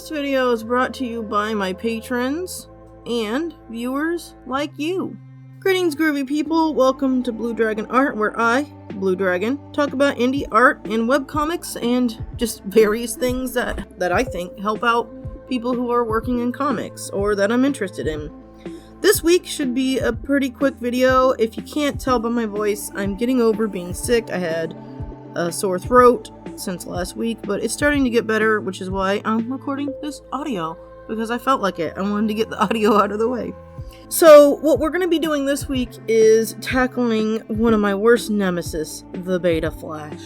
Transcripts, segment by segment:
This video is brought to you by my patrons and viewers like you. Greetings, groovy people. Welcome to Blue Dragon Art, where I, Blue Dragon, talk about indie art and webcomics and just various things that I think help out people who are working in comics or that I'm interested in. This week should be a pretty quick video. If you can't tell by my voice, I'm getting over being sick. I had a sore throat since last week, but it's starting to get better, which is why I'm recording this audio, because I felt like it. I wanted to get the audio out of the way. So what we're going to be doing this week is tackling one of my worst nemesis, the Beta Flash.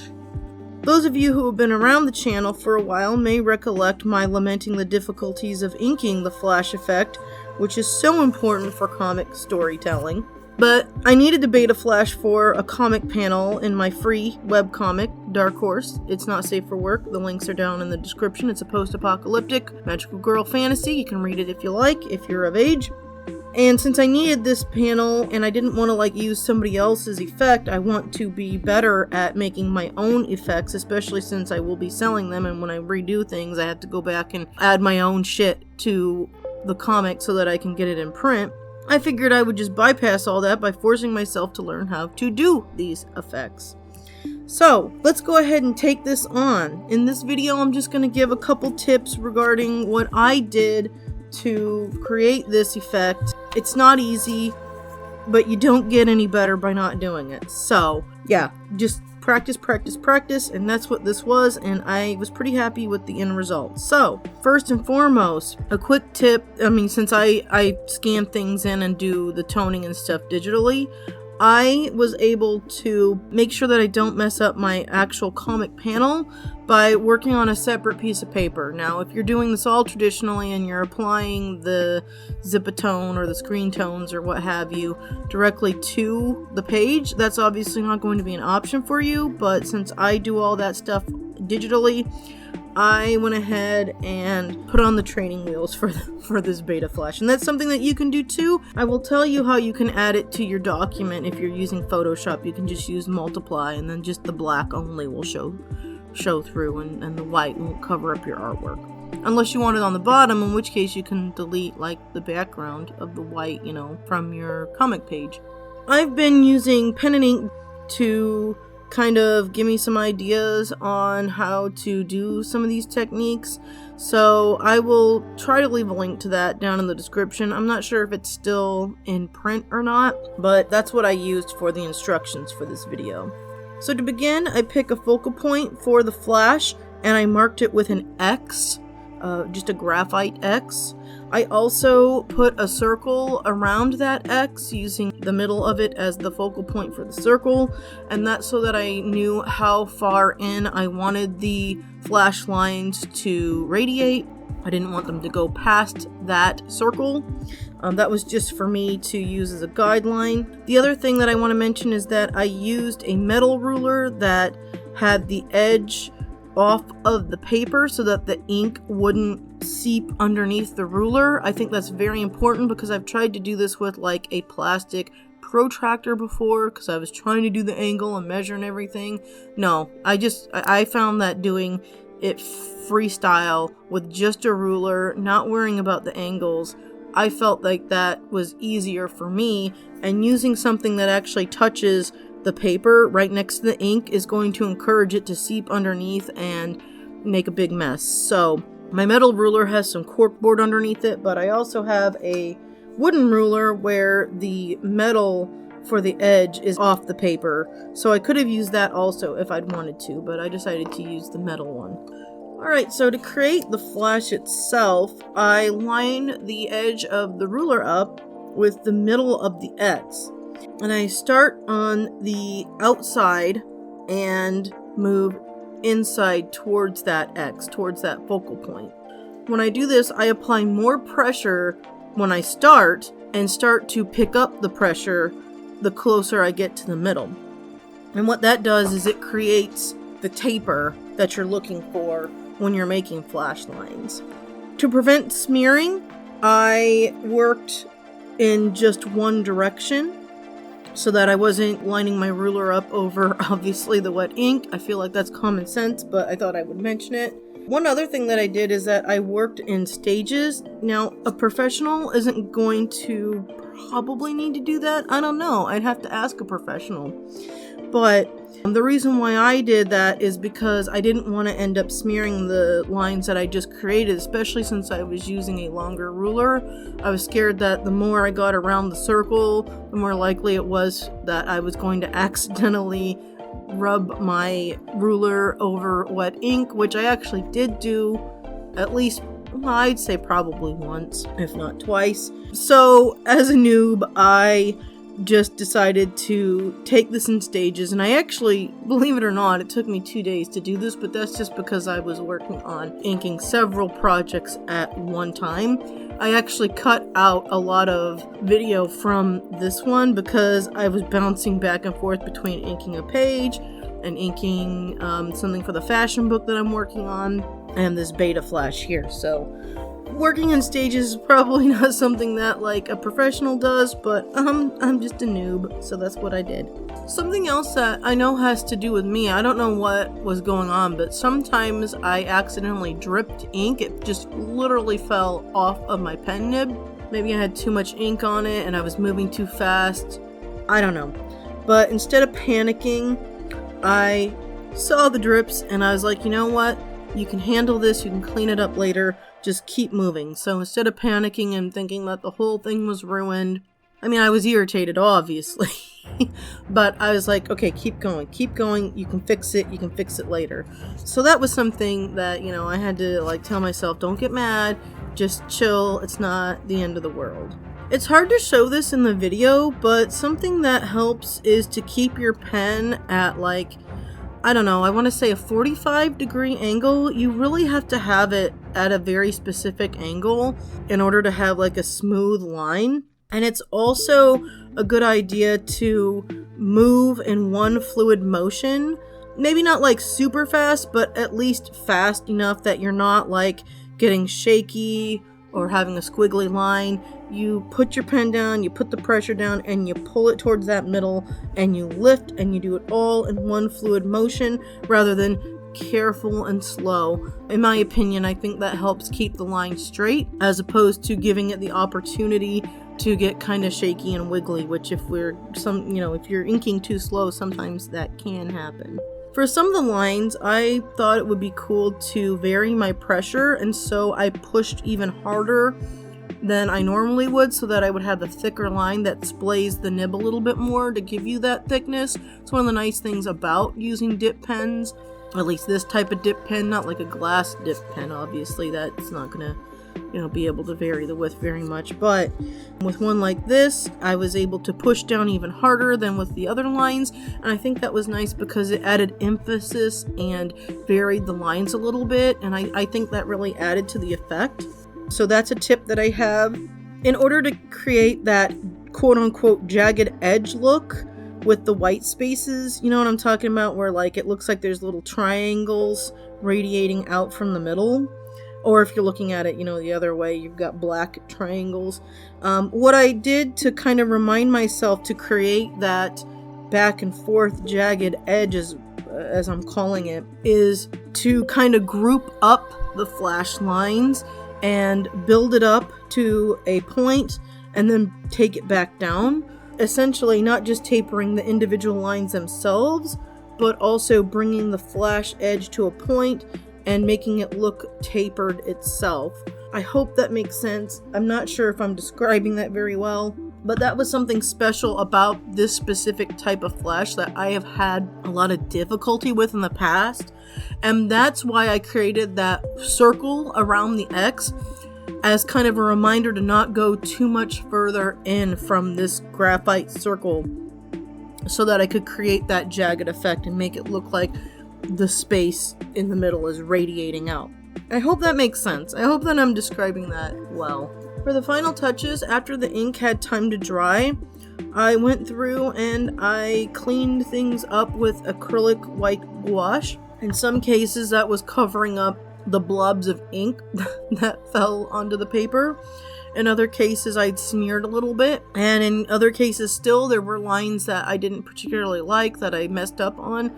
Those of you who have been around the channel for a while may recollect my lamenting the difficulties of inking the Flash effect, which is so important for comic storytelling. But I needed a Beta Flash for a comic panel in my free webcomic, Dark Horse. It's Not Safe for Work. The links are down in the description. It's a post-apocalyptic magical girl fantasy. You can read it if you like, if you're of age. And since I needed this panel and I didn't want to use somebody else's effect, I want to be better at making my own effects, especially since I will be selling them, and when I redo things I have to go back and add my own shit to the comic so that I can get it in print. I figured I would just bypass all that by forcing myself to learn how to do these effects. So, let's go ahead and take this on. In this video, I'm just going to give a couple tips regarding what I did to create this effect. It's not easy, but you don't get any better by not doing it. So, yeah, just practice, and that's what this was, and I was pretty happy with the end result. So, first and foremost, a quick tip. Since I scan things in and do the toning and stuff digitally, I was able to make sure that I don't mess up my actual comic panel by working on a separate piece of paper. Now, if you're doing this all traditionally and you're applying the zip-a-tone or the screen tones or what have you directly to the page, that's obviously not going to be an option for you, but since I do all that stuff digitally, I went ahead and put on the training wheels for this Beta Flash, and that's something that you can do too. I will tell you how you can add it to your document. If you're using Photoshop, you can just use multiply, and then just the black only will show through, and the white won't cover up your artwork. Unless you want it on the bottom, in which case you can delete the background of the white, from your comic page. I've been using pen and ink to kind of give me some ideas on how to do some of these techniques, so I will try to leave a link to that down in the description. I'm not sure if it's still in print or not, but that's what I used for the instructions for this video. So to begin, I pick a focal point for the Flash, and I marked it with an X, just a graphite X. I also put a circle around that X, using the middle of it as the focal point for the circle, and that's so that I knew how far in I wanted the flash lines to radiate. I didn't want them to go past that circle. That was just for me to use as a guideline. The other thing that I want to mention is that I used a metal ruler that had the edge off of the paper so that the ink wouldn't seep underneath the ruler. I think that's very important because I've tried to do this with a plastic protractor before, because I was trying to do the angle and measure and everything. No, I found that doing it freestyle with just a ruler, not worrying about the angles, I felt like that was easier for me, and using something that actually touches the paper right next to the ink is going to encourage it to seep underneath and make a big mess. So my metal ruler has some corkboard underneath it, but I also have a wooden ruler where the metal for the edge is off the paper, so I could have used that also if I'd wanted to, but I decided to use the metal one. Alright, so to create the Flash itself, I line the edge of the ruler up with the middle of the X. And I start on the outside and move inside towards that X, towards that focal point. When I do this, I apply more pressure when I start, and start to pick up the pressure the closer I get to the middle. And what that does is it creates the taper that you're looking for when you're making flash lines. To prevent smearing, I worked in just one direction so that I wasn't lining my ruler up over, obviously, the wet ink. I feel like that's common sense, but I thought I would mention it. One other thing that I did is that I worked in stages. Now, a professional isn't going to probably need to do that. I don't know. I'd have to ask a professional. But the reason why I did that is because I didn't want to end up smearing the lines that I just created, especially since I was using a longer ruler. I was scared that the more I got around the circle, the more likely it was that I was going to accidentally rub my ruler over wet ink, which I actually did do at least, well, I'd say probably once, if not twice. So, as a noob, I just decided to take this in stages, and I actually, believe it or not, it took me 2 days to do this, but that's just because I was working on inking several projects at one time. I actually cut out a lot of video from this one because I was bouncing back and forth between inking a page and inking something for the fashion book that I'm working on, and this beta flash here. So working in stages is probably not something that like a professional does, but I'm just a noob, so that's what I did. Something else that I know has to do with me, I don't know what was going on, but sometimes I accidentally dripped ink. It just literally fell off of my pen nib. Maybe I had too much ink on it and I was moving too fast. I don't know. But instead of panicking, I saw the drips and I was like, you know what? You can handle this, you can clean it up later. Just keep moving. So instead of panicking and thinking that the whole thing was ruined, I mean, I was irritated, obviously, but I was like, okay, keep going, you can fix it later. So that was something that, you know, I had to like tell myself, don't get mad, just chill, it's not the end of the world. It's hard to show this in the video, but something that helps is to keep your pen at like, I don't know, I want to say a 45-degree angle. You really have to have it at a very specific angle in order to have like a smooth line. And it's also a good idea to move in one fluid motion. Maybe not like super fast, but at least fast enough that you're not like getting shaky or having a squiggly line. You put your pen down, you put the pressure down, and you pull it towards that middle, and you lift, and you do it all in one fluid motion rather than careful and slow. In my opinion, I think that helps keep the line straight as opposed to giving it the opportunity to get kind of shaky and wiggly, which if you're inking too slow, sometimes that can happen. For some of the lines, I thought it would be cool to vary my pressure, and so I pushed even harder than I normally would so that I would have the thicker line that splays the nib a little bit more to give you that thickness. It's one of the nice things about using dip pens, at least this type of dip pen, not like a glass dip pen, obviously that's not gonna be able to vary the width very much, but with one like this, I was able to push down even harder than with the other lines, and I think that was nice because it added emphasis and varied the lines a little bit, and I think that really added to the effect. So that's a tip that I have. In order to create that quote-unquote jagged edge look with the white spaces, you know what I'm talking about, where like it looks like there's little triangles radiating out from the middle. Or if you're looking at it, the other way, you've got black triangles. What I did to kind of remind myself to create that back and forth jagged edge, as I'm calling it, is to kind of group up the flash lines and build it up to a point and then take it back down. Essentially, not just tapering the individual lines themselves, but also bringing the flash edge to a point and making it look tapered itself. I hope that makes sense. I'm not sure if I'm describing that very well, but that was something special about this specific type of flash that I have had a lot of difficulty with in the past. And that's why I created that circle around the X as kind of a reminder to not go too much further in from this graphite circle so that I could create that jagged effect and make it look like the space in the middle is radiating out. I hope that makes sense. I hope that I'm describing that well. For the final touches, after the ink had time to dry, I went through and I cleaned things up with acrylic white gouache. In some cases, that was covering up the blobs of ink that fell onto the paper. In other cases, I'd smeared a little bit. And in other cases still, there were lines that I didn't particularly like that I messed up on.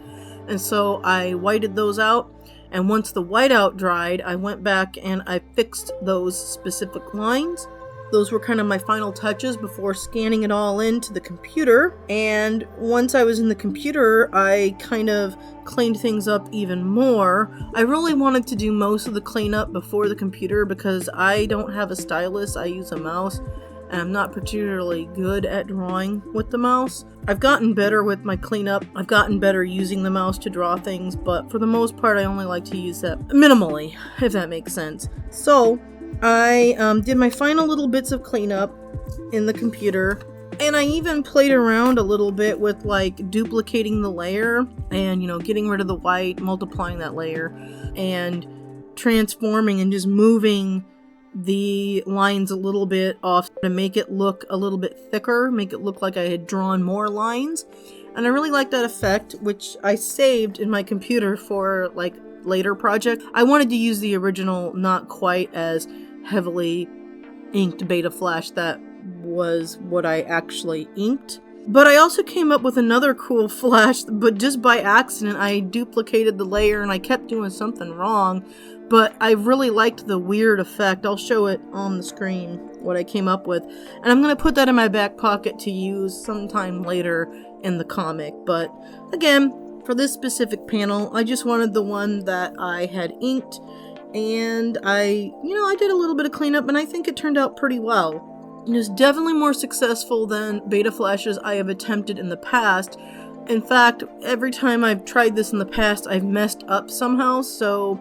And so I whited those out. And once the whiteout dried, I went back and I fixed those specific lines. Those were kind of my final touches before scanning it all into the computer. And once I was in the computer, I kind of cleaned things up even more. I really wanted to do most of the cleanup before the computer because I don't have a stylus. I use a mouse, and I'm not particularly good at drawing with the mouse. I've gotten better with my cleanup. I've gotten better using the mouse to draw things, but for the most part, I only like to use that minimally, if that makes sense. So I did my final little bits of cleanup in the computer, and I even played around a little bit with like duplicating the layer and, getting rid of the white, multiplying that layer, and transforming and just moving the lines a little bit off to make it look a little bit thicker, make it look like I had drawn more lines. And I really like that effect, which I saved in my computer for like later project. I wanted to use the original, not quite as heavily inked Beta Flash that was what I actually inked. But I also came up with another cool flash, but just by accident I duplicated the layer and I kept doing something wrong. But I really liked the weird effect. I'll show it on the screen, what I came up with. And I'm going to put that in my back pocket to use sometime later in the comic. But again, for this specific panel, I just wanted the one that I had inked. And I did a little bit of cleanup, and I think it turned out pretty well. It is definitely more successful than Beta Flashes I have attempted in the past. In fact, every time I've tried this in the past, I've messed up somehow, so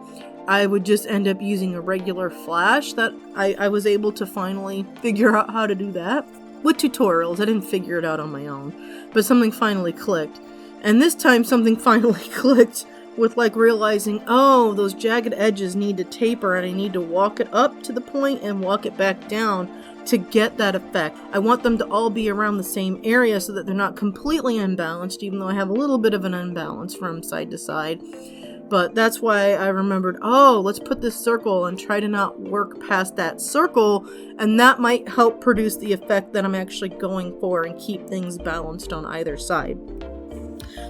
I would just end up using a regular flash. That I was able to finally figure out how to do that. With tutorials, I didn't figure it out on my own, but something finally clicked. And this time something finally clicked with like realizing, oh, those jagged edges need to taper and I need to walk it up to the point and walk it back down to get that effect. I want them to all be around the same area so that they're not completely unbalanced, even though I have a little bit of an unbalance from side to side. But that's why I remembered, oh, let's put this circle and try to not work past that circle, and that might help produce the effect that I'm actually going for and keep things balanced on either side.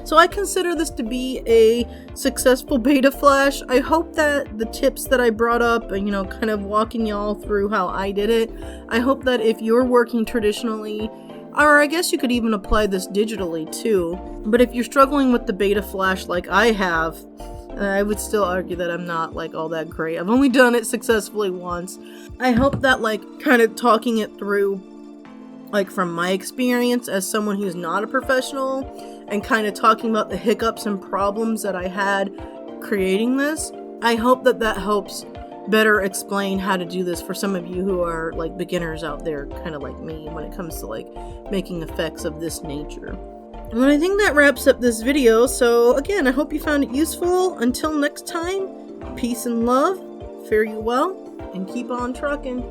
So I consider this to be a successful Beta Flash. I hope that the tips that I brought up, kind of walking y'all through how I did it, I hope that if you're working traditionally, or I guess you could even apply this digitally too, but if you're struggling with the Beta Flash like I have, I would still argue that I'm not like all that great. I've only done it successfully once. I hope that like kind of talking it through like from my experience as someone who's not a professional and kind of talking about the hiccups and problems that I had creating this, I hope that that helps better explain how to do this for some of you who are like beginners out there, kind of like me, when it comes to like making effects of this nature. And I think that wraps up this video, so again, I hope you found it useful. Until next time, peace and love, fare you well, and keep on trucking.